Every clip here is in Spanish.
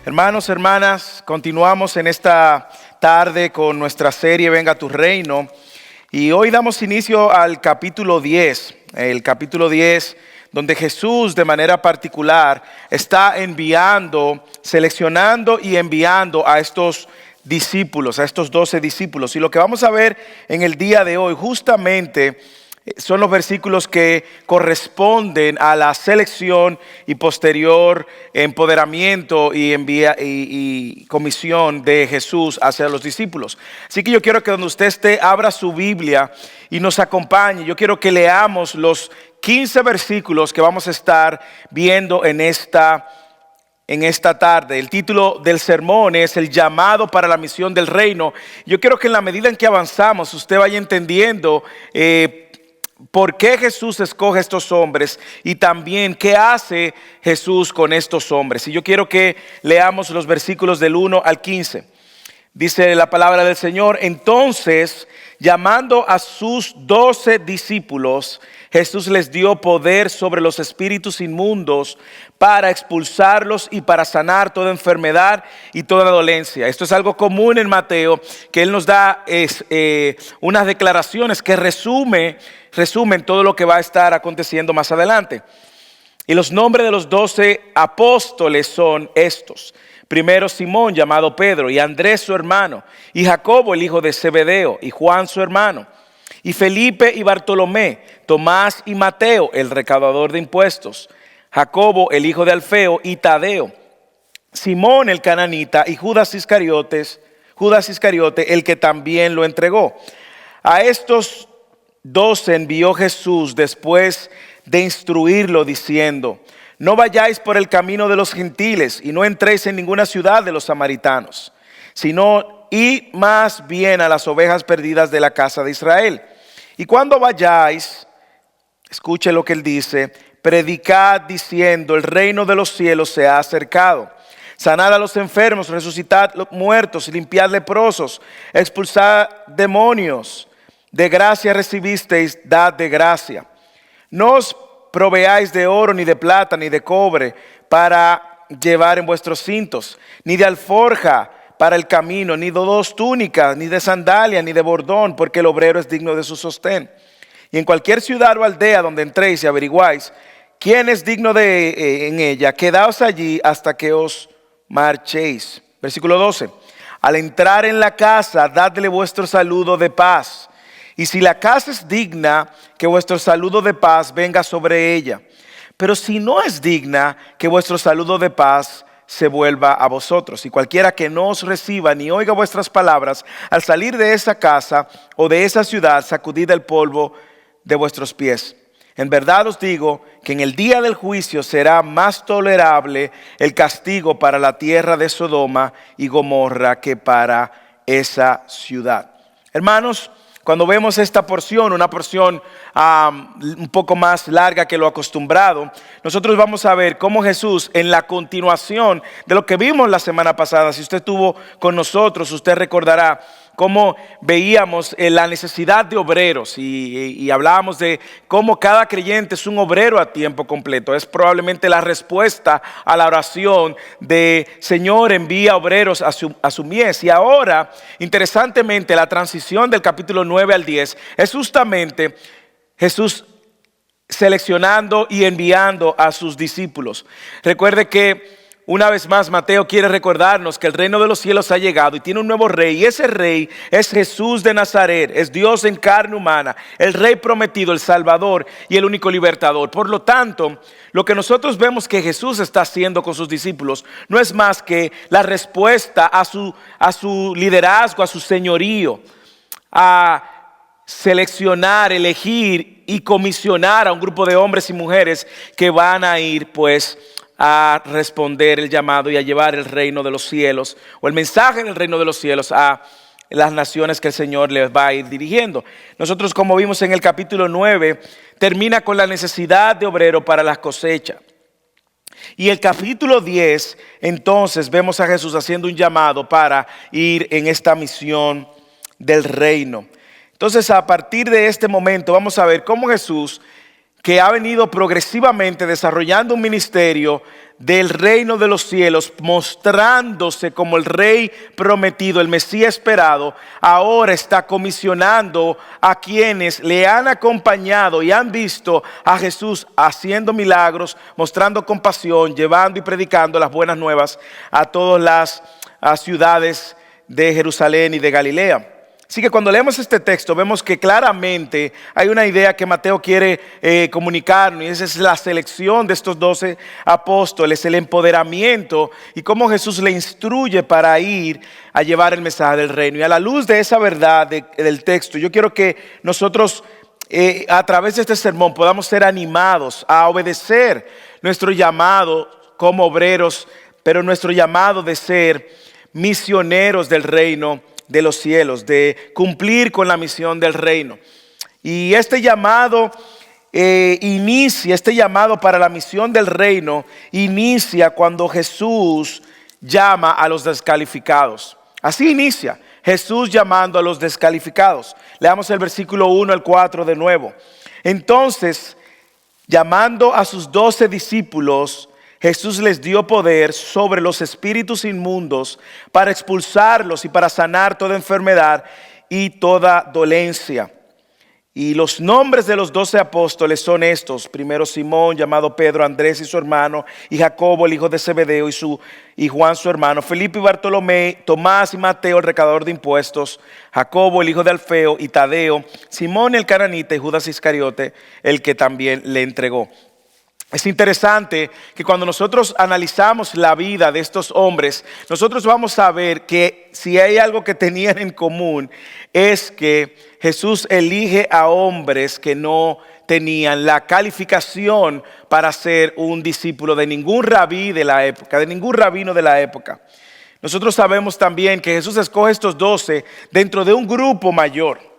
Hermanos, hermanas, continuamos en esta tarde con nuestra serie Venga tu Reino. Y hoy damos inicio al capítulo 10. El capítulo 10, donde Jesús de manera particular está seleccionando y enviando a estos discípulos, a estos 12 discípulos. Y lo que vamos a ver en el día de hoy justamente son los versículos que corresponden a la selección y posterior empoderamiento y comisión de Jesús hacia los discípulos. Así que yo quiero que donde usted esté, abra su Biblia y nos acompañe. Yo quiero que leamos los 15 versículos que vamos a estar viendo en esta tarde. El título del sermón es El llamado para la misión del reino. Yo quiero que en la medida en que avanzamos usted vaya entendiendo por qué Jesús escoge a estos hombres y también qué hace Jesús con estos hombres. Y yo quiero que leamos los versículos del 1 al 15. Dice la palabra del Señor: Entonces, llamando a sus 12 discípulos, Jesús les dio poder sobre los espíritus inmundos para expulsarlos y para sanar toda enfermedad y toda dolencia. Esto es algo común en Mateo, que Él nos da unas declaraciones que resumen todo lo que va a estar aconteciendo más adelante. Y los nombres de los 12 apóstoles son estos: primero Simón, llamado Pedro, y Andrés su hermano, y Jacobo el hijo de Zebedeo, y Juan su hermano, y Felipe y Bartolomé, Tomás y Mateo el recaudador de impuestos, Jacobo el hijo de Alfeo y Tadeo, Simón el cananita y Judas Iscariote el que también lo entregó. A estos 12 envió Jesús después de instruirlo diciendo: No vayáis por el camino de los gentiles y no entréis en ninguna ciudad de los samaritanos, sino id más bien a las ovejas perdidas de la casa de Israel. Y cuando vayáis, escuche lo que él dice: predicad diciendo, el reino de los cielos se ha acercado. Sanad a los enfermos, resucitad los muertos, limpiad leprosos, expulsad demonios. De gracia recibisteis, dad de gracia. No os proveáis de oro, ni de plata, ni de cobre para llevar en vuestros cintos, ni de alforja para el camino, ni de 2 túnicas, ni de sandalia, ni de bordón, porque el obrero es digno de su sostén. Y en cualquier ciudad o aldea donde entréis y averiguáis quién es digno en ella, quedaos allí hasta que os marchéis. Versículo 12. Al entrar en la casa, dadle vuestro saludo de paz. Y si la casa es digna, que vuestro saludo de paz venga sobre ella. Pero si no es digna, que vuestro saludo de paz se vuelva a vosotros. Y cualquiera que no os reciba ni oiga vuestras palabras, al salir de esa casa o de esa ciudad, sacudid el polvo de vuestros pies. En verdad os digo que en el día del juicio será más tolerable el castigo para la tierra de Sodoma y Gomorra que para esa ciudad. Hermanos, cuando vemos esta porción, una porción un poco más larga que lo acostumbrado, nosotros vamos a ver cómo Jesús, en la continuación de lo que vimos la semana pasada, si usted estuvo con nosotros, usted recordará cómo veíamos la necesidad de obreros y hablábamos de cómo cada creyente es un obrero a tiempo completo. Es probablemente la respuesta a la oración de Señor, envía obreros a su mies. Y ahora, interesantemente, la transición del capítulo 9 al 10 es justamente Jesús seleccionando y enviando a sus discípulos. Recuerde que una vez más Mateo quiere recordarnos que el reino de los cielos ha llegado y tiene un nuevo rey, y ese rey es Jesús de Nazaret, es Dios en carne humana, el rey prometido, el Salvador y el único libertador. Por lo tanto, lo que nosotros vemos que Jesús está haciendo con sus discípulos no es más que la respuesta a su liderazgo, a su señorío, a seleccionar, elegir y comisionar a un grupo de hombres y mujeres que van a ir a responder el llamado y a llevar el reino de los cielos o el mensaje del reino de los cielos a las naciones que el Señor les va a ir dirigiendo. Nosotros, como vimos en el capítulo 9, termina con la necesidad de obrero para la cosecha. Y el capítulo 10, entonces, vemos a Jesús haciendo un llamado para ir en esta misión del reino. Entonces, a partir de este momento vamos a ver cómo Jesús que ha venido progresivamente desarrollando un ministerio del reino de los cielos, mostrándose como el rey prometido, el Mesías esperado, ahora está comisionando a quienes le han acompañado y han visto a Jesús haciendo milagros, mostrando compasión, llevando y predicando las buenas nuevas a todas las ciudades de Jerusalén y de Galilea. Así que cuando leemos este texto vemos que claramente hay una idea que Mateo quiere comunicarnos, y esa es la selección de estos 12 apóstoles, el empoderamiento y cómo Jesús le instruye para ir a llevar el mensaje del reino. Y a la luz de esa verdad del texto, yo quiero que nosotros a través de este sermón podamos ser animados a obedecer nuestro llamado como obreros, pero nuestro llamado de ser misioneros del reino de los cielos, de cumplir con la misión del reino. Y este llamado este llamado para la misión del reino inicia cuando Jesús llama a los descalificados. Así inicia, Jesús llamando a los descalificados. Leamos el versículo 1 al 4 de nuevo. Entonces, llamando a sus 12 discípulos, Jesús les dio poder sobre los espíritus inmundos para expulsarlos y para sanar toda enfermedad y toda dolencia. Y los nombres de los 12 apóstoles son estos: primero Simón, llamado Pedro, Andrés y su hermano, y Jacobo, el hijo de Zebedeo, y Juan su hermano, Felipe y Bartolomé, Tomás y Mateo, el recaudador de impuestos, Jacobo, el hijo de Alfeo, y Tadeo, Simón el cananita, y Judas Iscariote, el que también le entregó. Es interesante que cuando nosotros analizamos la vida de estos hombres, nosotros vamos a ver que si hay algo que tenían en común, es que Jesús elige a hombres que no tenían la calificación para ser un discípulo de ningún rabí de la época, de ningún rabino de la época. Nosotros sabemos también que Jesús escoge estos 12 dentro de un grupo mayor.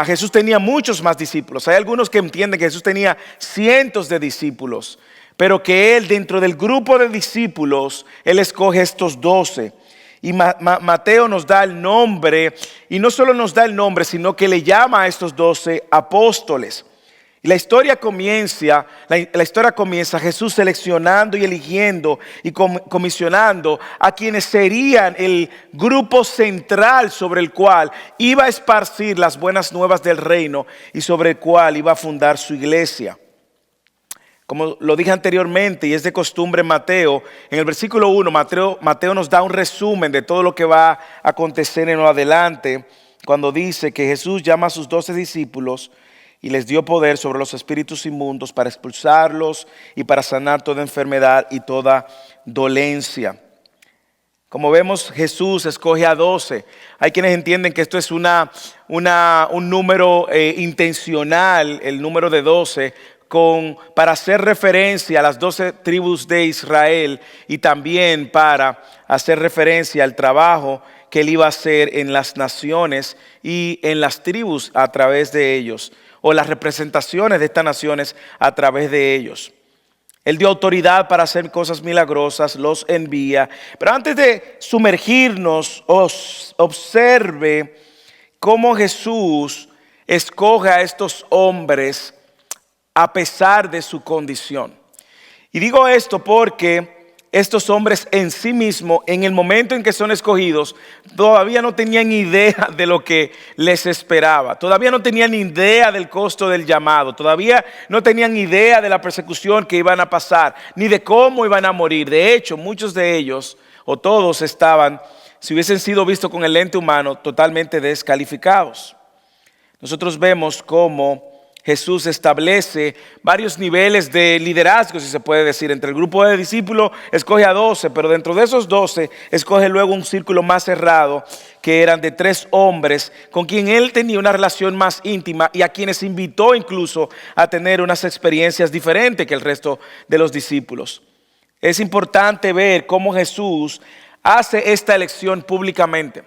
Jesús tenía muchos más discípulos. Hay algunos que entienden que Jesús tenía cientos de discípulos, pero que Él, dentro del grupo de discípulos, Él escoge estos 12. Y Mateo nos da el nombre, y no solo nos da el nombre, sino que le llama a estos 12 apóstoles. Y la historia comienza Jesús seleccionando y eligiendo y comisionando a quienes serían el grupo central sobre el cual iba a esparcir las buenas nuevas del reino y sobre el cual iba a fundar su iglesia. Como lo dije anteriormente, y es de costumbre en Mateo, en el versículo 1, Mateo nos da un resumen de todo lo que va a acontecer en lo adelante, cuando dice que Jesús llama a sus 12 discípulos y les dio poder sobre los espíritus inmundos para expulsarlos y para sanar toda enfermedad y toda dolencia. Como vemos, Jesús escoge a 12. Hay quienes entienden que esto es un número intencional, el número de 12, para hacer referencia a las 12 tribus de Israel y también para hacer referencia al trabajo que Él iba a hacer en las naciones y en las tribus a través de ellos, o las representaciones de estas naciones a través de ellos. Él dio autoridad para hacer cosas milagrosas, los envía. Pero antes de sumergirnos, observe cómo Jesús escoge a estos hombres a pesar de su condición. Y digo esto porque estos hombres en sí mismos, en el momento en que son escogidos, todavía no tenían idea de lo que les esperaba. Todavía no tenían idea del costo del llamado. Todavía no tenían idea de la persecución que iban a pasar, ni de cómo iban a morir. De hecho, muchos de ellos, o todos, estaban, si hubiesen sido vistos con el lente humano, totalmente descalificados. Nosotros vemos cómo Jesús establece varios niveles de liderazgo, si se puede decir. Entre el grupo de discípulos escoge a 12, pero dentro de esos 12 escoge luego un círculo más cerrado, que eran de 3 hombres con quien Él tenía una relación más íntima y a quienes invitó incluso a tener unas experiencias diferentes que el resto de los discípulos. Es importante ver cómo Jesús hace esta elección públicamente.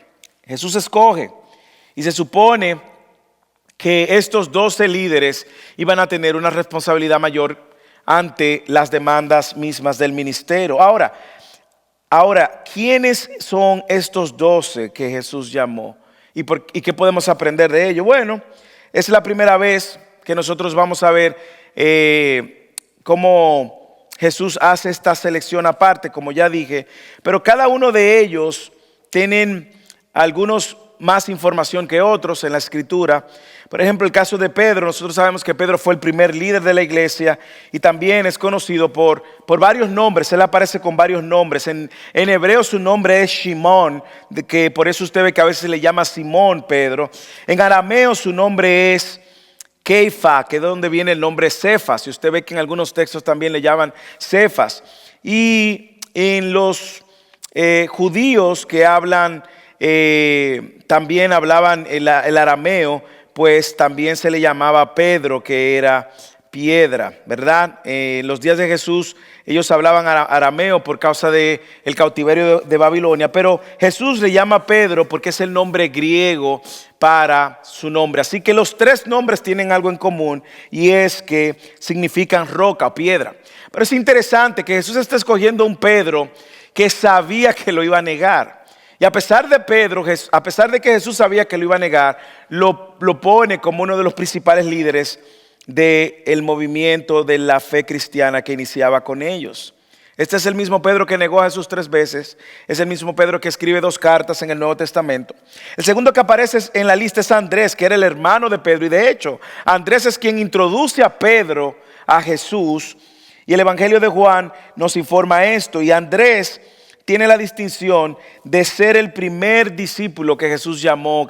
Jesús escoge y se supone que estos 12 líderes iban a tener una responsabilidad mayor ante las demandas mismas del ministerio. Ahora, ¿quiénes son estos 12 que Jesús llamó? ¿Y qué podemos aprender de ellos? Bueno, es la primera vez que nosotros vamos a ver cómo Jesús hace esta selección aparte, como ya dije, pero cada uno de ellos tienen algunos más información que otros en la escritura. Por ejemplo, el caso de Pedro, nosotros sabemos que Pedro fue el primer líder de la iglesia y también es conocido por varios nombres. Él aparece con varios nombres. En hebreo su nombre es Shimón, que por eso usted ve que a veces le llama Simón Pedro. En arameo su nombre es Keifa, que es de donde viene el nombre Cefas. Y usted ve que en algunos textos también le llaman Cefas. Y en los judíos que hablan, también hablaban el arameo, pues también se le llamaba Pedro, que era piedra, ¿verdad? En los días de Jesús ellos hablaban arameo por causa del cautiverio de Babilonia, pero Jesús le llama Pedro porque es el nombre griego para su nombre. Así que los tres nombres tienen algo en común y es que significan roca o piedra. Pero es interesante que Jesús está escogiendo un Pedro que sabía que lo iba a negar. Y a pesar de Pedro, a pesar de que Jesús sabía que lo iba a negar, lo pone como uno de los principales líderes del movimiento de la fe cristiana que iniciaba con ellos. Este es el mismo Pedro que negó a Jesús 3 veces. Es el mismo Pedro que escribe 2 cartas en el Nuevo Testamento. El segundo que aparece en la lista es Andrés, que era el hermano de Pedro. Y de hecho, Andrés es quien introduce a Pedro a Jesús. Y el Evangelio de Juan nos informa esto. Y Andrés tiene la distinción de ser el primer discípulo que Jesús llamó,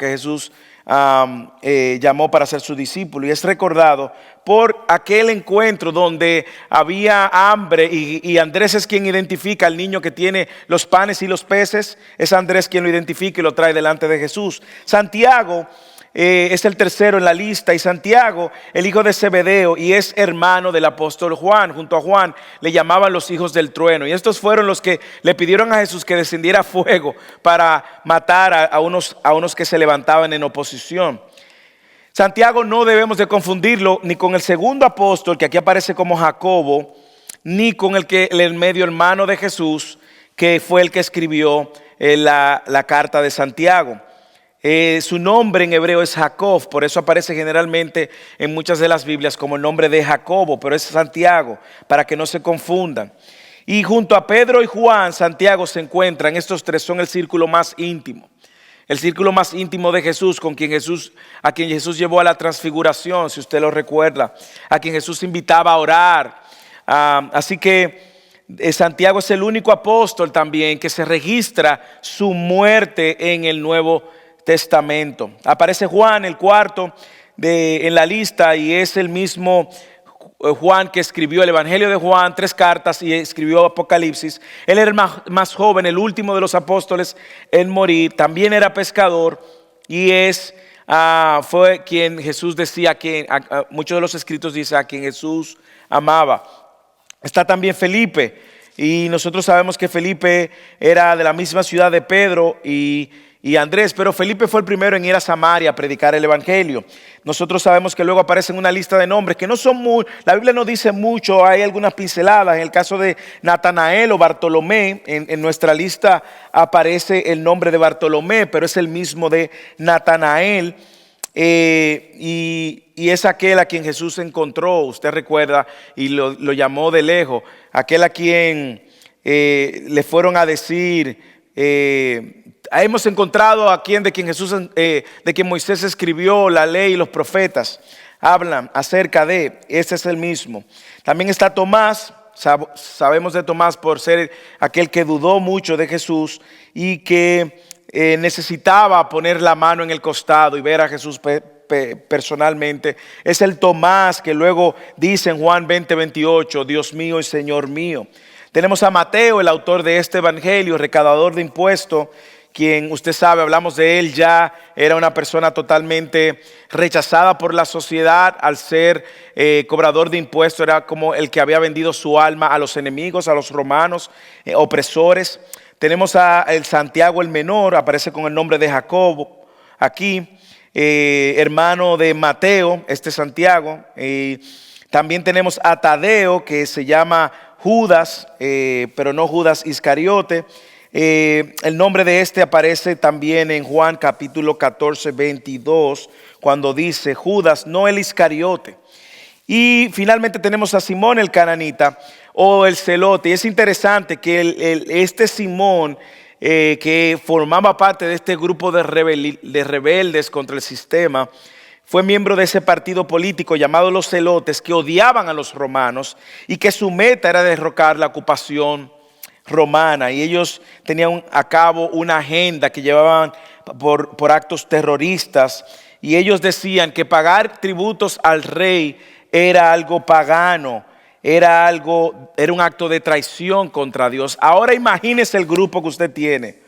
llamó para ser su discípulo. Y es recordado por aquel encuentro donde había hambre y Andrés es quien identifica al niño que tiene los panes y los peces. Es Andrés quien lo identifica y lo trae delante de Jesús. Santiago es el tercero en la lista, y Santiago, el hijo de Zebedeo, y es hermano del apóstol Juan. Junto a Juan le llamaban los hijos del trueno, y estos fueron los que le pidieron a Jesús que descendiera fuego para matar a unos que se levantaban en oposición. Santiago no debemos de confundirlo ni con el segundo apóstol, que aquí aparece como Jacobo, ni con el medio hermano de Jesús, que fue el que escribió la carta de Santiago. Su nombre en hebreo es Jacob, por eso aparece generalmente en muchas de las Biblias como el nombre de Jacobo, pero es Santiago, para que no se confundan. Y junto a Pedro y Juan, Santiago se encuentran, estos tres son el círculo más íntimo. El círculo más íntimo de Jesús, a quien Jesús llevó a la transfiguración, si usted lo recuerda, a quien Jesús invitaba a orar. Así que Santiago es el único apóstol también que se registra su muerte en el Nuevo Testamento. Aparece Juan, el cuarto en la lista, y es el mismo Juan que escribió el Evangelio de Juan, 3 cartas, y escribió Apocalipsis. Él era más joven, el último de los apóstoles en morir. También era pescador y fue quien Jesús decía que muchos de los escritos dicen a quien Jesús amaba. Está también Felipe, y nosotros sabemos que Felipe era de la misma ciudad de Pedro y Andrés, pero Felipe fue el primero en ir a Samaria a predicar el Evangelio. Nosotros sabemos que luego aparecen una lista de nombres que no son la Biblia no dice mucho, hay algunas pinceladas. En el caso de Natanael o Bartolomé, en nuestra lista aparece el nombre de Bartolomé, pero es el mismo de Natanael. Y es aquel a quien Jesús encontró, usted recuerda, y lo llamó de lejos, aquel a quien le fueron a decir, hemos encontrado a quien de quien Moisés escribió la ley y los profetas, hablan acerca de, este es el mismo. También está Tomás. Sabemos de Tomás por ser aquel que dudó mucho de Jesús y que necesitaba poner la mano en el costado y ver a Jesús personalmente. Es el Tomás que luego dice en Juan 20:28, Dios mío y Señor mío. Tenemos a Mateo, el autor de este evangelio, recaudador de impuestos, quien usted sabe, hablamos de él, ya era una persona totalmente rechazada por la sociedad al ser cobrador de impuestos. Era como el que había vendido su alma a los enemigos, a los romanos, opresores. Tenemos a el Santiago el menor, aparece con el nombre de Jacobo aquí, hermano de Mateo, Santiago. También tenemos a Tadeo, que se llama Judas, pero no Judas Iscariote. El nombre de aparece también en Juan capítulo 14, 22, cuando dice Judas, no el Iscariote. Y finalmente tenemos a Simón el cananita o el celote. Y es interesante que este Simón, que formaba parte de este grupo de rebeldes contra el sistema, fue miembro de ese partido político llamado los celotes, que odiaban a los romanos y que su meta era derrocar la ocupación romana. Y ellos tenían a cabo una agenda que llevaban por actos terroristas. Y ellos decían que pagar tributos al rey era algo pagano, era un acto de traición contra Dios. Ahora imagínese el grupo que usted tiene.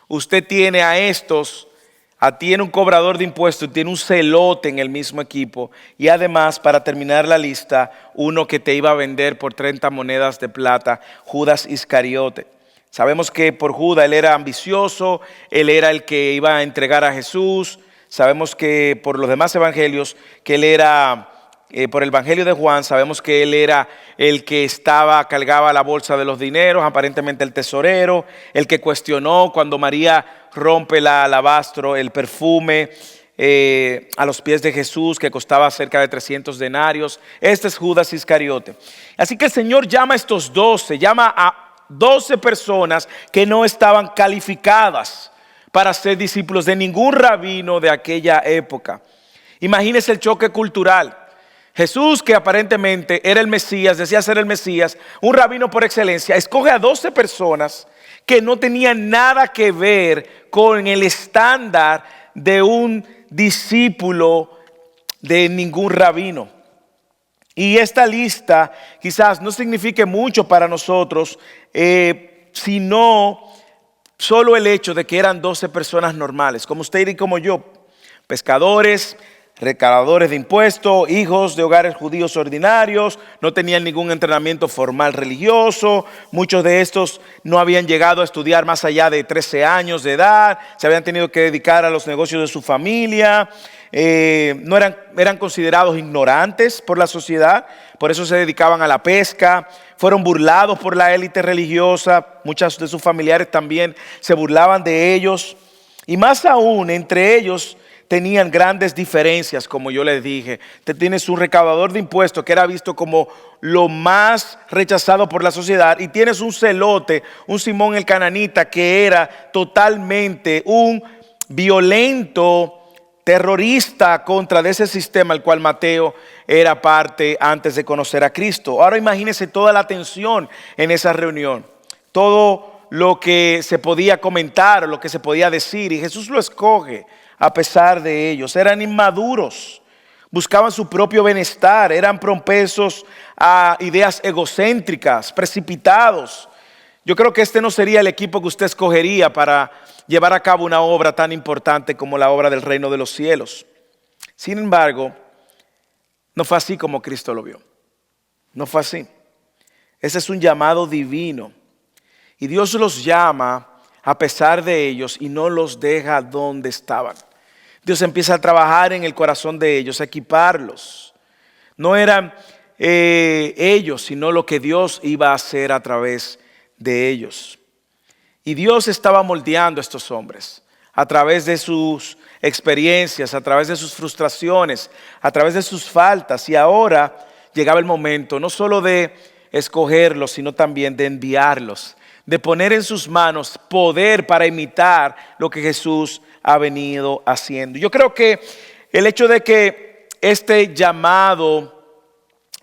Usted tiene a estos, tiene un cobrador de impuestos, tiene un celote en el mismo equipo y además, para terminar la lista, uno que te iba a vender por 30 monedas de plata, Judas Iscariote. Sabemos que por Judas él era ambicioso, él era el que iba a entregar a Jesús. Sabemos que por los demás evangelios, que él era, por el evangelio de Juan, sabemos que él era el que cargaba la bolsa de los dineros, aparentemente el tesorero, el que cuestionó cuando María rompe el alabastro, el perfume a los pies de Jesús, que costaba cerca de 300 denarios. Este es Judas Iscariote. Así que el Señor llama a estos 12, llama a 12 personas que no estaban calificadas para ser discípulos de ningún rabino de aquella época. Imagínense el choque cultural. Jesús, que aparentemente era el Mesías, decía ser el Mesías, un rabino por excelencia, escoge a 12 personas que no tenían nada que ver con el estándar de un discípulo de ningún rabino. Y esta lista quizás no signifique mucho para nosotros, sino solo el hecho de que eran 12 personas normales, como usted y como yo, pescadores, recaudadores de impuestos, hijos de hogares judíos ordinarios, no tenían ningún entrenamiento formal religioso. Muchos de estos no habían llegado a estudiar más allá de 13 años de edad, se habían tenido que dedicar a los negocios de su familia. No eran considerados ignorantes por la sociedad, por eso se dedicaban a la pesca. Fueron burlados por la élite religiosa, muchos de sus familiares también se burlaban de ellos. Y más aún, entre ellos tenían grandes diferencias, como yo les dije. Te tienes un recaudador de impuestos que era visto como lo más rechazado por la sociedad, y tienes un celote, un Simón el cananita, que era totalmente un violento terrorista contra de ese sistema al cual Mateo era parte antes de conocer a Cristo. Ahora imagínense toda la tensión en esa reunión, todo lo que se podía comentar, lo que se podía decir, y Jesús lo escoge a pesar de ellos. Eran inmaduros, buscaban su propio bienestar, eran propensos a ideas egocéntricas, precipitados. Yo creo que este no sería el equipo que usted escogería para llevar a cabo una obra tan importante como la obra del reino de los cielos. Sin embargo, no fue así como Cristo lo vio. No fue así. Ese es un llamado divino. Y Dios los llama a pesar de ellos y no los deja donde estaban. Dios empieza a trabajar en el corazón de ellos, a equiparlos. No eran ellos, sino lo que Dios iba a hacer a través de ellos. Y Dios estaba moldeando a estos hombres a través de sus experiencias, a través de sus frustraciones, a través de sus faltas. Y ahora llegaba el momento no solo de escogerlos, sino también de enviarlos, de poner en sus manos poder para imitar lo que Jesús ha venido haciendo. Yo creo que el hecho de que este llamado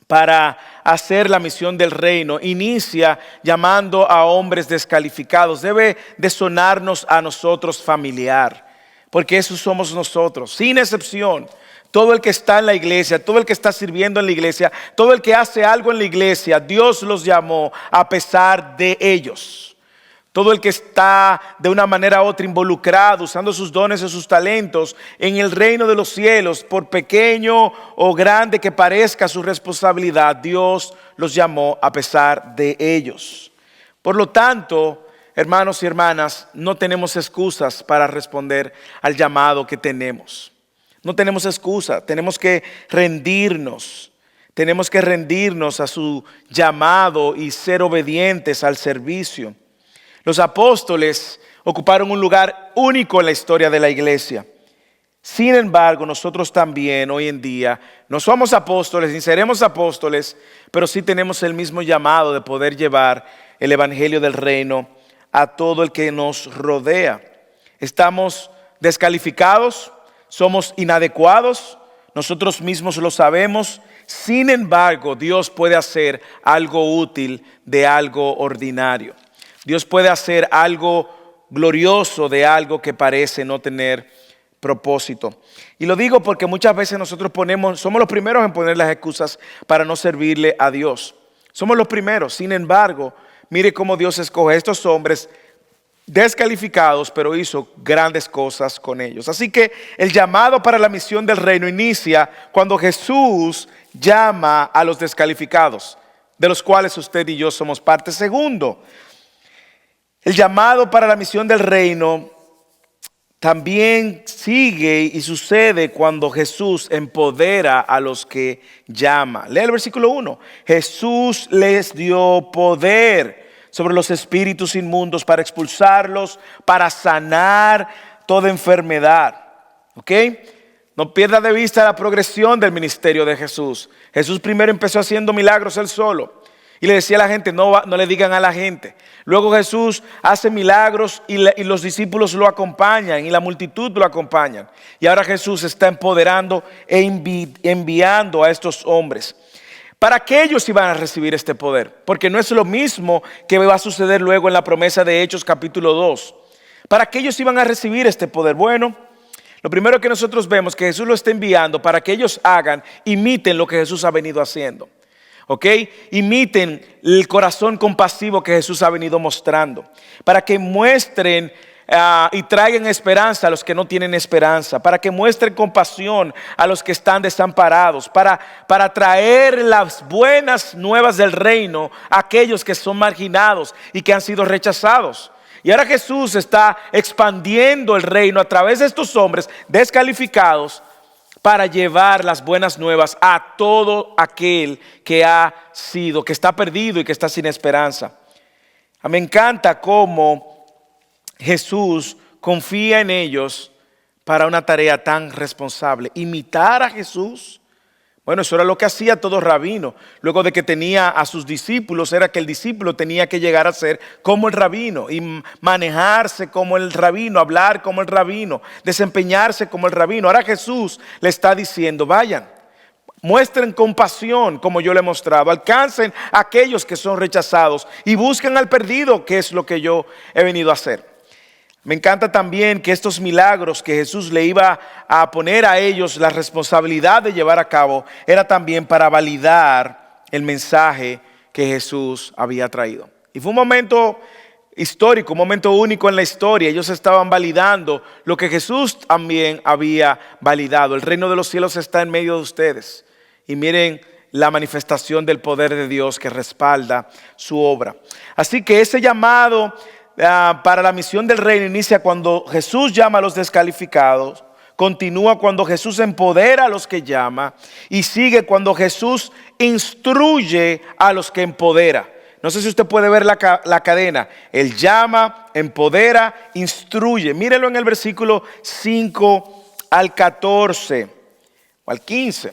para hacer la misión del reino inicia llamando a hombres descalificados debe de sonarnos a nosotros familiar, porque eso somos nosotros, sin excepción. Todo el que está en la iglesia, todo el que está sirviendo en la iglesia, todo el que hace algo en la iglesia, Dios los llamó a pesar de ellos. Todo el que está de una manera u otra involucrado, usando sus dones y sus talentos en el reino de los cielos, por pequeño o grande que parezca su responsabilidad, Dios los llamó a pesar de ellos. Por lo tanto, hermanos y hermanas, no tenemos excusas para responder al llamado que tenemos. No tenemos excusa, tenemos que rendirnos. Tenemos que rendirnos a su llamado y ser obedientes al servicio. Los apóstoles ocuparon un lugar único en la historia de la iglesia. Sin embargo, nosotros también hoy en día no somos apóstoles ni seremos apóstoles, pero sí tenemos el mismo llamado de poder llevar el evangelio del reino a todo el que nos rodea. Estamos descalificados, somos inadecuados, nosotros mismos lo sabemos. Sin embargo, Dios puede hacer algo útil de algo ordinario. Dios puede hacer algo glorioso de algo que parece no tener propósito. Y lo digo porque muchas veces nosotros somos los primeros en poner las excusas para no servirle a Dios. Somos los primeros. Sin embargo, mire cómo Dios escoge a estos hombres descalificados, pero hizo grandes cosas con ellos. Así que el llamado para la misión del reino inicia cuando Jesús llama a los descalificados, de los cuales usted y yo somos parte. Segundo, el llamado para la misión del reino también sigue y sucede cuando Jesús empodera a los que llama. Lea el versículo 1. Jesús les dio poder sobre los espíritus inmundos para expulsarlos, para sanar toda enfermedad. ¿Ok? No pierda de vista la progresión del ministerio de Jesús. Jesús primero empezó haciendo milagros él solo. Y le decía a la gente, no le digan a la gente. Luego Jesús hace milagros y los discípulos lo acompañan y la multitud lo acompañan. Y ahora Jesús está empoderando e enviando a estos hombres. ¿Para qué ellos iban a recibir este poder? Porque no es lo mismo que va a suceder luego en la promesa de Hechos capítulo 2. ¿Para qué ellos iban a recibir este poder? Bueno, lo primero que nosotros vemos que Jesús lo está enviando para que ellos imiten lo que Jesús ha venido haciendo. ¿Ok? Imiten el corazón compasivo que Jesús ha venido mostrando. Para que muestren y traigan esperanza a los que no tienen esperanza. Para que muestren compasión a los que están desamparados. Para traer las buenas nuevas del reino a aquellos que son marginados y que han sido rechazados. Y ahora Jesús está expandiendo el reino a través de estos hombres descalificados para llevar las buenas nuevas a todo aquel que está perdido y que está sin esperanza. Me encanta cómo Jesús confía en ellos para una tarea tan responsable. Imitar a Jesús. Bueno, eso era lo que hacía todo rabino. Luego de que tenía a sus discípulos, era que el discípulo tenía que llegar a ser como el rabino y manejarse como el rabino, hablar como el rabino, desempeñarse como el rabino. Ahora Jesús le está diciendo, vayan, muestren compasión como yo le he mostrado, alcancen a aquellos que son rechazados y busquen al perdido, que es lo que yo he venido a hacer. Me encanta también que estos milagros que Jesús le iba a poner a ellos la responsabilidad de llevar a cabo era también para validar el mensaje que Jesús había traído. Y fue un momento histórico, un momento único en la historia. Ellos estaban validando lo que Jesús también había validado. El reino de los cielos está en medio de ustedes. Y miren la manifestación del poder de Dios que respalda su obra. Así que ese llamado para la misión del reino inicia cuando Jesús llama a los descalificados, continúa cuando Jesús empodera a los que llama y sigue cuando Jesús instruye a los que empodera. No sé si usted puede ver la cadena. Él llama, empodera, instruye. Mírenlo en el versículo 5 al 14 o al 15.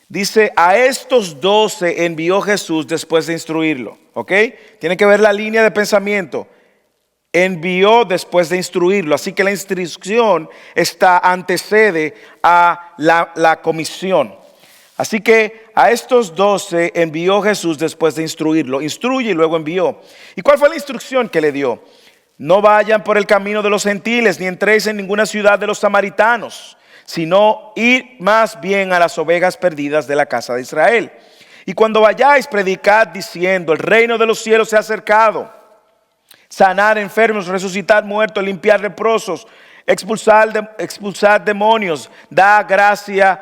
Dice, a estos 12 envió Jesús después de instruirlo. ¿Ok? Tiene que ver la línea de pensamiento. Envió después de instruirlo. Así que la instrucción antecede a la comisión. Así que a estos 12 envió Jesús después de instruirlo. Instruye y luego envió. ¿Y cuál fue la instrucción que le dio? No vayan por el camino de los gentiles, ni entréis en ninguna ciudad de los samaritanos, sino ir más bien a las ovejas perdidas de la casa de Israel. Y cuando vayáis, predicad diciendo, el reino de los cielos se ha acercado. Sanar enfermos, resucitar muertos, limpiar leprosos, expulsar demonios, da gracia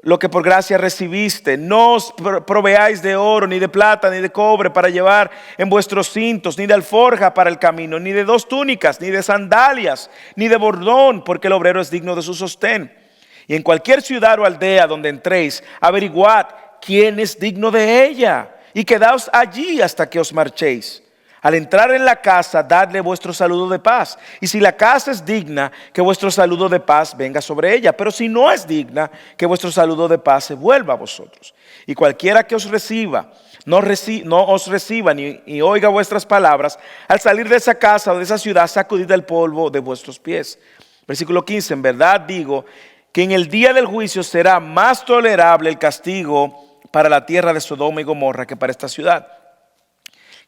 lo que por gracia recibiste. No os proveáis de oro, ni de plata, ni de cobre para llevar en vuestros cintos, ni de alforja para el camino, ni de 2 túnicas, ni de sandalias, ni de bordón, porque el obrero es digno de su sostén. Y en cualquier ciudad o aldea donde entréis, averiguad quién es digno de ella, y quedaos allí hasta que os marchéis. Al entrar en la casa, dadle vuestro saludo de paz. Y si la casa es digna, que vuestro saludo de paz venga sobre ella. Pero si no es digna, que vuestro saludo de paz se vuelva a vosotros. Y cualquiera que os reciba, no os reciba ni oiga vuestras palabras, al salir de esa casa o de esa ciudad, sacudid el polvo de vuestros pies. Versículo 15, en verdad digo que en el día del juicio será más tolerable el castigo para la tierra de Sodoma y Gomorra que para esta ciudad.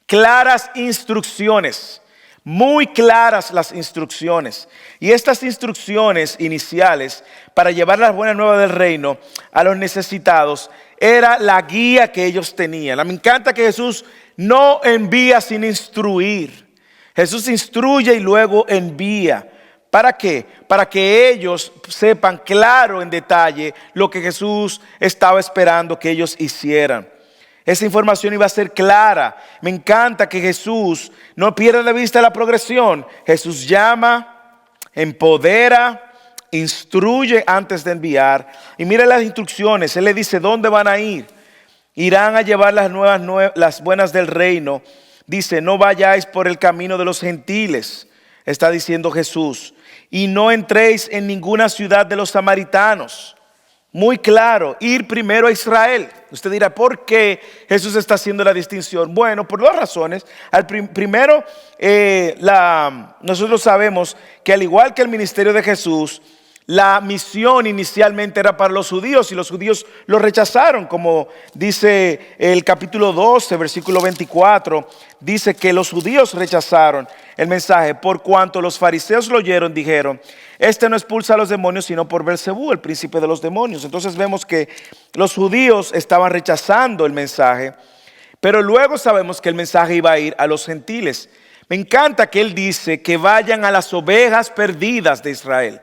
Claras instrucciones, muy claras las instrucciones. Y estas instrucciones iniciales para llevar las buenas nuevas del reino a los necesitados era la guía que ellos tenían. Me encanta que Jesús no envía sin instruir. Jesús instruye y luego envía. ¿Para qué? Para que ellos sepan claro en detalle lo que Jesús estaba esperando que ellos hicieran. Esa información iba a ser clara. Me encanta que Jesús no pierda de vista la progresión. Jesús llama, empodera, instruye antes de enviar. Y mire las instrucciones. Él le dice dónde van a ir. Irán a llevar las buenas del reino. Dice, no vayáis por el camino de los gentiles, está diciendo Jesús. Y no entréis en ninguna ciudad de los samaritanos. Muy claro, ir primero a Israel. Usted dirá, ¿por qué Jesús está haciendo la distinción? Bueno, por dos razones. Primero, nosotros sabemos que al igual que el ministerio de Jesús, la misión inicialmente era para los judíos y los judíos lo rechazaron, como dice el capítulo 12, versículo 24, dice que los judíos rechazaron el mensaje, por cuanto los fariseos lo oyeron, dijeron, este no expulsa a los demonios sino por Beelzebú, el príncipe de los demonios. Entonces vemos que los judíos estaban rechazando el mensaje, pero luego sabemos que el mensaje iba a ir a los gentiles. Me encanta que él dice que vayan a las ovejas perdidas de Israel.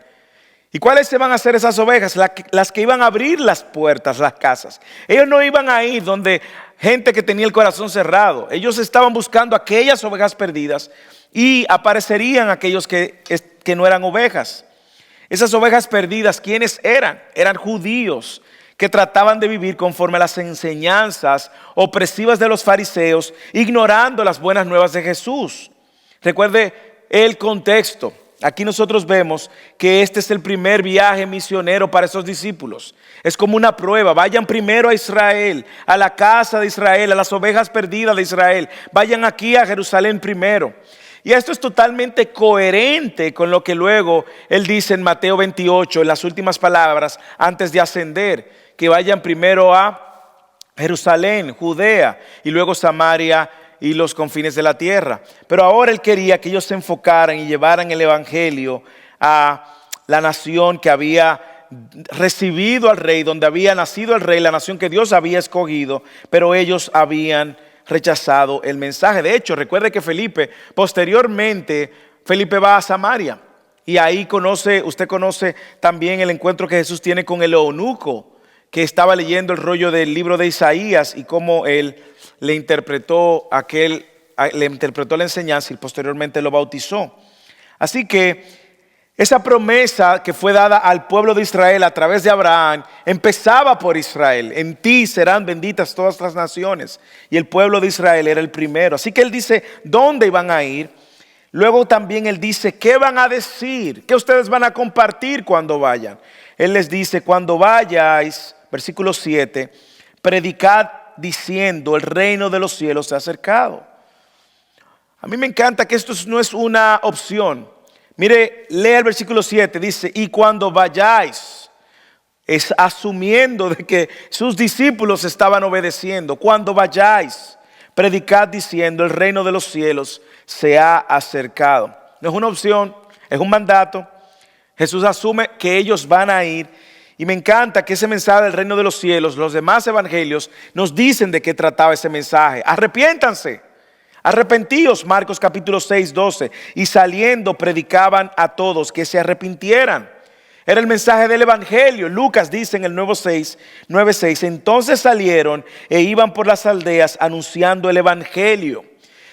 ¿Y cuáles se van a hacer esas ovejas? Las que iban a abrir las puertas, las casas. Ellos no iban a ir donde gente que tenía el corazón cerrado. Ellos estaban buscando aquellas ovejas perdidas y aparecerían aquellos que no eran ovejas. Esas ovejas perdidas, ¿quiénes eran? Eran judíos que trataban de vivir conforme a las enseñanzas opresivas de los fariseos, ignorando las buenas nuevas de Jesús. Recuerde el contexto. Aquí nosotros vemos que este es el primer viaje misionero para esos discípulos. Es como una prueba. Vayan primero a Israel, a la casa de Israel, a las ovejas perdidas de Israel. Vayan aquí a Jerusalén primero. Y esto es totalmente coherente con lo que luego él dice en Mateo 28, en las últimas palabras, antes de ascender, que vayan primero a Jerusalén, Judea, y luego Samaria y los confines de la tierra. Pero ahora él quería que ellos se enfocaran y llevaran el evangelio a la nación que había recibido al rey, donde había nacido el rey, la nación que Dios había escogido, pero ellos habían rechazado el mensaje. De hecho, recuerde que posteriormente Felipe va a Samaria y ahí usted conoce también el encuentro que Jesús tiene con el eunuco que estaba leyendo el rollo del libro de Isaías y cómo él le interpretó la enseñanza y posteriormente lo bautizó. Así que esa promesa que fue dada al pueblo de Israel a través de Abraham empezaba por Israel. En ti serán benditas todas las naciones. Y el pueblo de Israel era el primero. Así que él dice dónde iban a ir. Luego también él dice qué van a decir, qué ustedes van a compartir cuando vayan. Él les dice, cuando vayáis, versículo 7, predicad diciendo, el reino de los cielos se ha acercado. A mí me encanta que esto no es una opción. Mire, lea el versículo 7, dice, y cuando vayáis, es asumiendo de que sus discípulos estaban obedeciendo. Cuando vayáis, predicad diciendo, el reino de los cielos se ha acercado. No es una opción, es un mandato. Jesús asume que ellos van a ir. Y me encanta que ese mensaje del reino de los cielos, los demás evangelios nos dicen de qué trataba ese mensaje. Arrepiéntanse, arrepentíos, Marcos capítulo 6, 12. Y saliendo predicaban a todos que se arrepintieran. Era el mensaje del evangelio. Lucas dice en el 9:6, entonces salieron e iban por las aldeas anunciando el evangelio.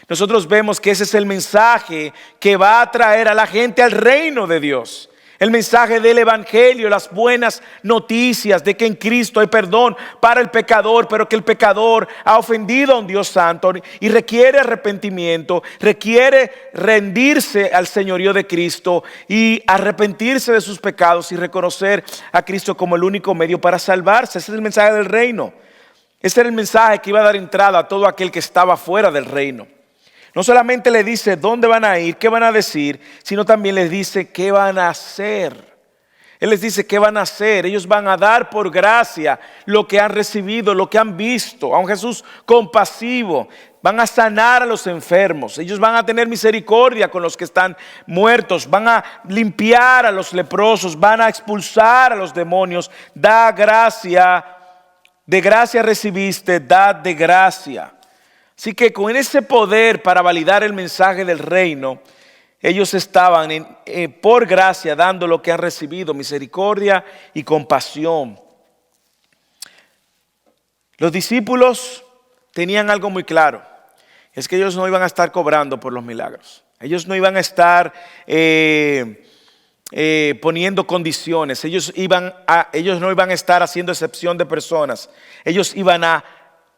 Nosotros vemos que ese es el mensaje que va a traer a la gente al reino de Dios. el mensaje del evangelio, las buenas noticias de que en Cristo hay perdón para el pecador, pero que el pecador ha ofendido a un Dios santo y requiere arrepentimiento, requiere rendirse al señorío de Cristo y arrepentirse de sus pecados y reconocer a Cristo como el único medio para salvarse. Ese es el mensaje del reino. Ese era el mensaje que iba a dar entrada a todo aquel que estaba fuera del reino. No solamente le dice dónde van a ir, qué van a decir, sino también les dice qué van a hacer. Él les dice qué van a hacer. Ellos van a dar por gracia lo que han recibido, lo que han visto. A un Jesús compasivo. Van a sanar a los enfermos. Ellos van a tener misericordia con los que están muertos. Van a limpiar a los leprosos. Van a expulsar a los demonios. Da gracia. De gracia recibiste, dad de gracia. Así que con ese poder para validar el mensaje del reino, ellos estaban por gracia dando lo que han recibido, misericordia y compasión. Los discípulos tenían algo muy claro, es que ellos no iban a estar cobrando por los milagros. Ellos no iban a estar poniendo condiciones. Ellos no iban a estar haciendo excepción de personas. Ellos iban a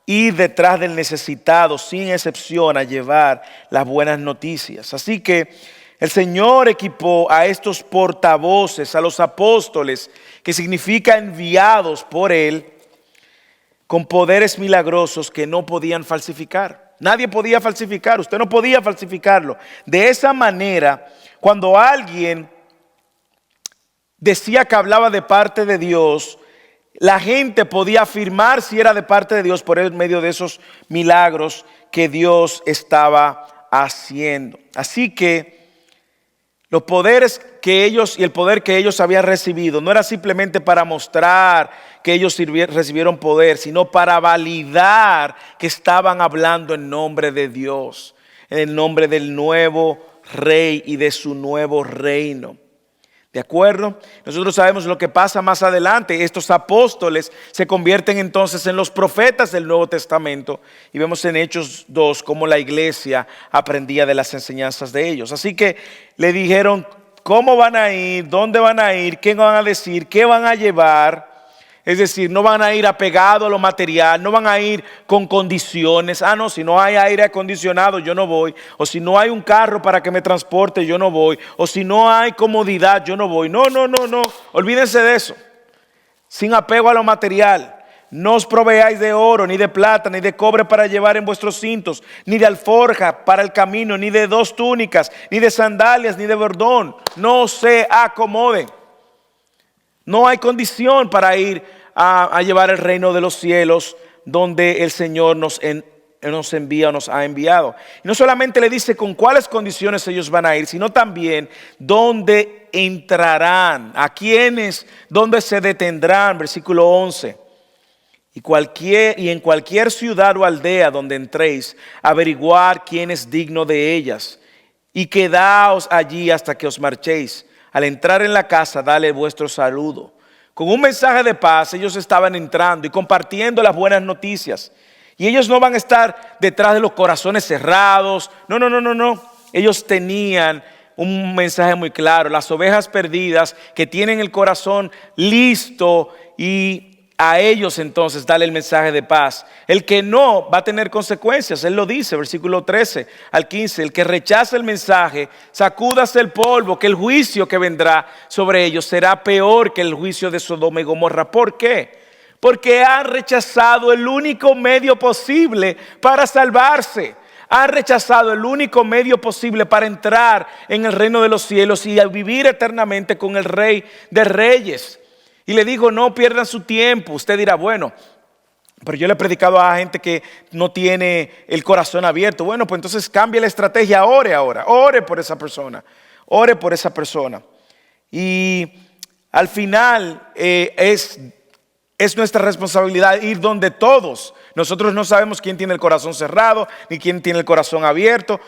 ir detrás del necesitado sin excepción a llevar las buenas noticias. Así que el Señor equipó a estos portavoces, a los apóstoles, que significa enviados por Él, con poderes milagrosos que no podían falsificar. Nadie podía falsificar, usted no podía falsificarlo. De esa manera, cuando alguien decía que hablaba de parte de Dios, la gente podía afirmar si era de parte de Dios por medio de esos milagros que Dios estaba haciendo. Así que los poderes que ellos y el poder que ellos habían recibido no era simplemente para mostrar que ellos recibieron poder, sino para validar que estaban hablando en nombre de Dios, en el nombre del nuevo rey y de su nuevo reino. ¿De acuerdo? Nosotros sabemos lo que pasa más adelante. Estos apóstoles se convierten entonces en los profetas del Nuevo Testamento. Y vemos en Hechos 2 cómo la iglesia aprendía de las enseñanzas de ellos. Así que le dijeron cómo van a ir, dónde van a ir, qué van a decir, qué van a llevar. Es decir, no van a ir apegados a lo material, no van a ir con condiciones. No, si no hay aire acondicionado, yo no voy. O si no hay un carro para que me transporte, yo no voy. O si no hay comodidad, yo no voy. No. Olvídense de eso. Sin apego a lo material. No os proveáis de oro, ni de plata, ni de cobre para llevar en vuestros cintos, ni de alforja para el camino, ni de 2 túnicas, ni de sandalias, ni de bordón. No se acomoden. No hay condición para ir a llevar el reino de los cielos donde el Señor nos envía o nos ha enviado. Y no solamente le dice con cuáles condiciones ellos van a ir, sino también dónde entrarán, a quiénes, dónde se detendrán, versículo 11. Y en cualquier ciudad o aldea donde entréis, averiguar quién es digno de ellas, y quedaos allí hasta que os marchéis. Al entrar en la casa, dale vuestro saludo. Con un mensaje de paz, ellos estaban entrando y compartiendo las buenas noticias. Y ellos no van a estar detrás de los corazones cerrados. No. Ellos tenían un mensaje muy claro. Las ovejas perdidas que tienen el corazón listo, y a ellos entonces dale el mensaje de paz. El que no va a tener consecuencias. Él lo dice, versículo 13 al 15. El que rechaza el mensaje, sacúdase el polvo, que el juicio que vendrá sobre ellos será peor que el juicio de Sodoma y Gomorra. ¿Por qué? Porque han rechazado el único medio posible para salvarse. Han rechazado el único medio posible para entrar en el reino de los cielos y a vivir eternamente con el Rey de Reyes. Y le digo, no pierdan su tiempo. Usted dirá, bueno, pero yo le he predicado a gente que no tiene el corazón abierto. Bueno, pues entonces cambie la estrategia, ore por esa persona. Ore por esa persona. Y al final es nuestra responsabilidad ir donde todos. Nosotros no sabemos quién tiene el corazón cerrado, ni quién tiene el corazón abierto,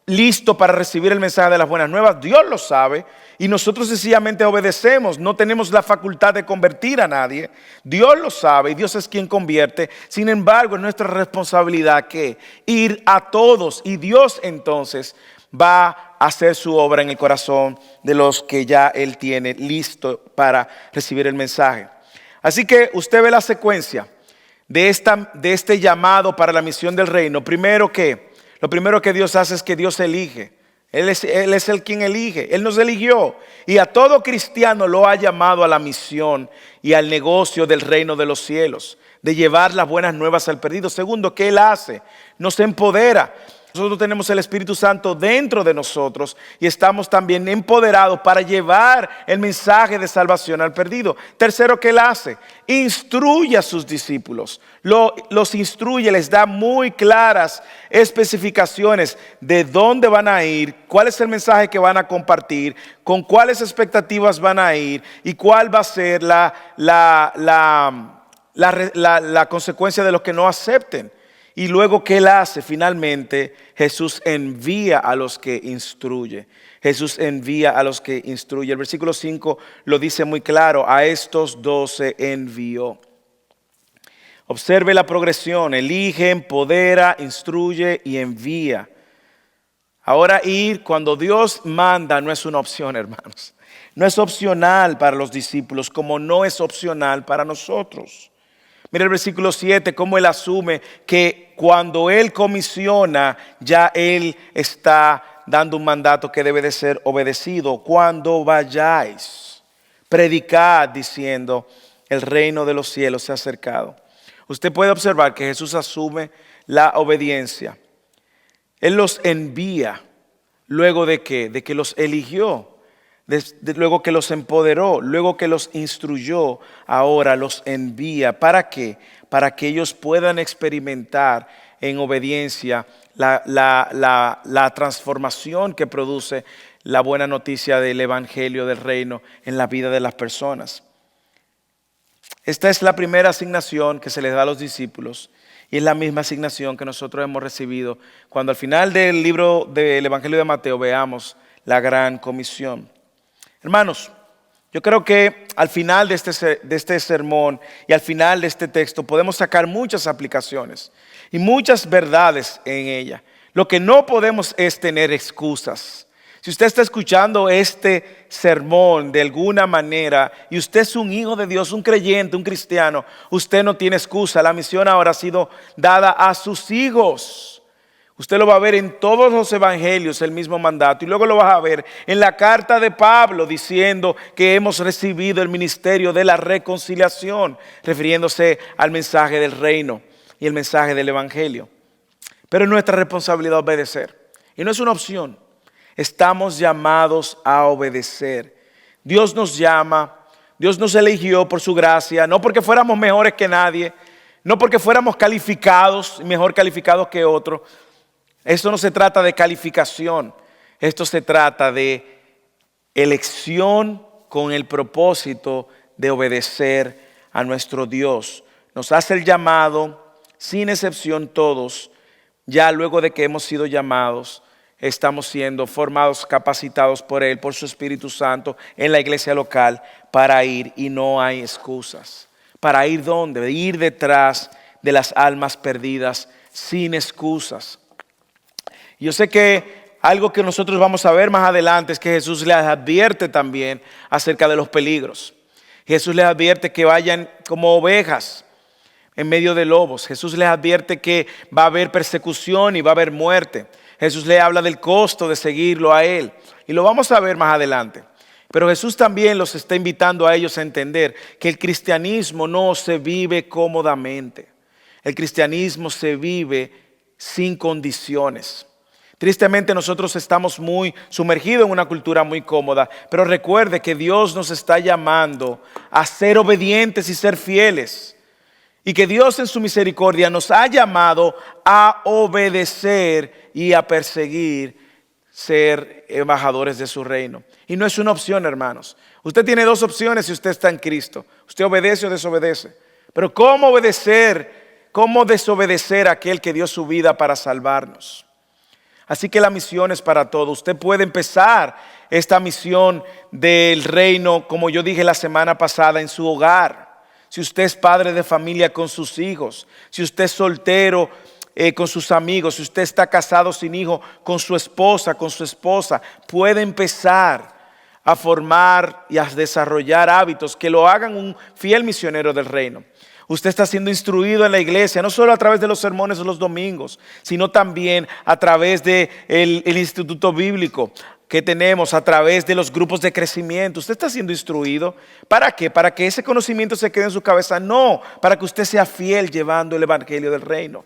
listo para recibir el mensaje de las buenas nuevas. Dios lo sabe y nosotros sencillamente obedecemos. No tenemos la facultad de convertir a nadie. Dios lo sabe y Dios es quien convierte. Sin embargo, es nuestra responsabilidad que ir a todos, y Dios entonces va a hacer su obra en el corazón de los que ya Él tiene listo para recibir el mensaje. Así que usted ve la secuencia de este llamado para la misión del reino. Lo primero que Dios hace es que Dios elige. Él es el quien elige. Él nos eligió. Y a todo cristiano lo ha llamado a la misión y al negocio del reino de los cielos, de llevar las buenas nuevas al perdido. Segundo, ¿qué Él hace? Nos empodera. Nosotros tenemos el Espíritu Santo dentro de nosotros y estamos también empoderados para llevar el mensaje de salvación al perdido. Tercero, ¿qué Él hace? Instruye a sus discípulos. Los instruye, les da muy claras especificaciones de dónde van a ir, cuál es el mensaje que van a compartir, con cuáles expectativas van a ir y cuál va a ser la consecuencia de los que no acepten. Y luego, ¿qué Él hace? Finalmente, Jesús envía a los que instruye. Jesús envía a los que instruye. El versículo 5 lo dice muy claro: a estos 12 envió. Observe la progresión: elige, empodera, instruye y envía. Ahora, ir cuando Dios manda no es una opción, hermanos. No es opcional para los discípulos, como no es opcional para nosotros. Mira el versículo 7, cómo Él asume que cuando Él comisiona, ya Él está dando un mandato que debe de ser obedecido. Cuando vayáis, predicad diciendo, el reino de los cielos se ha acercado. Usted puede observar que Jesús asume la obediencia. Él los envía. ¿Luego de qué? De que los eligió. Luego que los empoderó, luego que los instruyó, ahora los envía. ¿Para qué? Para que ellos puedan experimentar en obediencia la transformación que produce la buena noticia del evangelio del reino en la vida de las personas. Esta es la primera asignación que se les da a los discípulos y es la misma asignación que nosotros hemos recibido cuando al final del libro del Evangelio de Mateo veamos la gran comisión. Hermanos, yo creo que al final de este sermón y al final de este texto podemos sacar muchas aplicaciones y muchas verdades en ella. Lo que no podemos es tener excusas. Si usted está escuchando este sermón de alguna manera y usted es un hijo de Dios, un creyente, un cristiano, usted no tiene excusa. La misión ahora ha sido dada a sus hijos. Usted lo va a ver en todos los evangelios, el mismo mandato. Y luego lo va a ver en la carta de Pablo diciendo que hemos recibido el ministerio de la reconciliación, refiriéndose al mensaje del reino y el mensaje del evangelio. Pero es nuestra responsabilidad obedecer. Y no es una opción. Estamos llamados a obedecer. Dios nos llama, Dios nos eligió por su gracia, no porque fuéramos mejores que nadie, no porque fuéramos calificados, mejor calificados que otros. Esto no se trata de calificación, esto se trata de elección con el propósito de obedecer a nuestro Dios. Nos hace el llamado, sin excepción todos, ya luego de que hemos sido llamados, estamos siendo formados, capacitados por Él, por su Espíritu Santo, en la iglesia local para ir y no hay excusas. ¿Para ir dónde? Ir detrás de las almas perdidas sin excusas. Yo sé que algo que nosotros vamos a ver más adelante es que Jesús les advierte también acerca de los peligros. Jesús les advierte que vayan como ovejas en medio de lobos. Jesús les advierte que va a haber persecución y va a haber muerte. Jesús les habla del costo de seguirlo a Él. Y lo vamos a ver más adelante. Pero Jesús también los está invitando a ellos a entender que el cristianismo no se vive cómodamente. El cristianismo se vive sin condiciones. Tristemente nosotros estamos muy sumergidos en una cultura muy cómoda, pero recuerde que Dios nos está llamando a ser obedientes y ser fieles. Y que Dios en su misericordia nos ha llamado a obedecer y a perseguir, ser embajadores de su reino. Y no es una opción, hermanos. Usted tiene dos opciones si usted está en Cristo. Usted obedece o desobedece. Pero ¿cómo obedecer? ¿Cómo desobedecer a aquel que dio su vida para salvarnos? Así que la misión es para todos. Usted puede empezar esta misión del reino, como yo dije la semana pasada, en su hogar. Si usted es padre de familia con sus hijos, si usted es soltero con sus amigos, si usted está casado sin hijo, con su esposa, puede empezar a formar y a desarrollar hábitos que lo hagan un fiel misionero del reino. Usted está siendo instruido en la iglesia, no solo a través de los sermones de los domingos, sino también a través del instituto bíblico que tenemos, a través de los grupos de crecimiento. Usted está siendo instruido. ¿Para qué? ¿Para que ese conocimiento se quede en su cabeza? No, para que usted sea fiel llevando el evangelio del reino.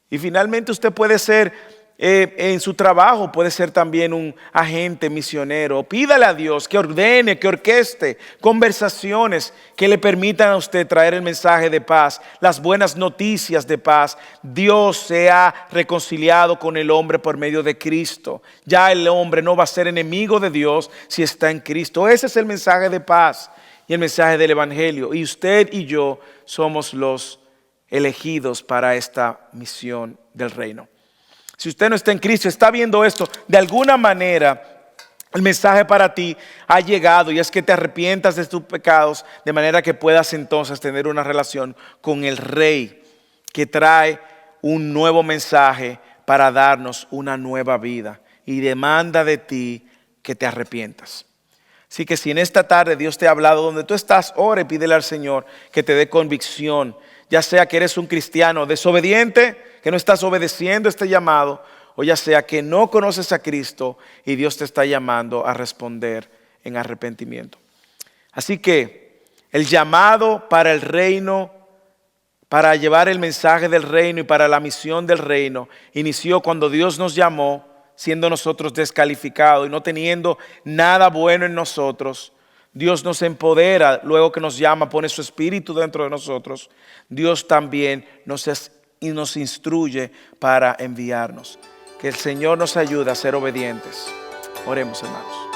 Y finalmente usted puede ser, en su trabajo, puede ser también un agente misionero. Pídale a Dios que ordene, que orqueste conversaciones que le permitan a usted traer el mensaje de paz, las buenas noticias de paz. Dios se ha reconciliado con el hombre por medio de Cristo. Ya el hombre no va a ser enemigo de Dios si está en Cristo. Ese es el mensaje de paz y el mensaje del evangelio. Y usted y yo somos los elegidos para esta misión del reino. Si usted no está en Cristo, está viendo esto, de alguna manera el mensaje para ti ha llegado, y es que te arrepientas de tus pecados de manera que puedas entonces tener una relación con el Rey que trae un nuevo mensaje para darnos una nueva vida y demanda de ti que te arrepientas. Así que si en esta tarde Dios te ha hablado, donde tú estás, ora y pídele al Señor que te dé convicción, ya sea que eres un cristiano desobediente, que no estás obedeciendo este llamado, o ya sea que no conoces a Cristo y Dios te está llamando a responder en arrepentimiento. Así que el llamado para el reino, para llevar el mensaje del reino y para la misión del reino, inició cuando Dios nos llamó, siendo nosotros descalificados y no teniendo nada bueno en nosotros. Dios nos empodera, luego que nos llama, pone su espíritu dentro de nosotros. Dios también nos instruye para enviarnos. Que el Señor nos ayude a ser obedientes. Oremos, hermanos.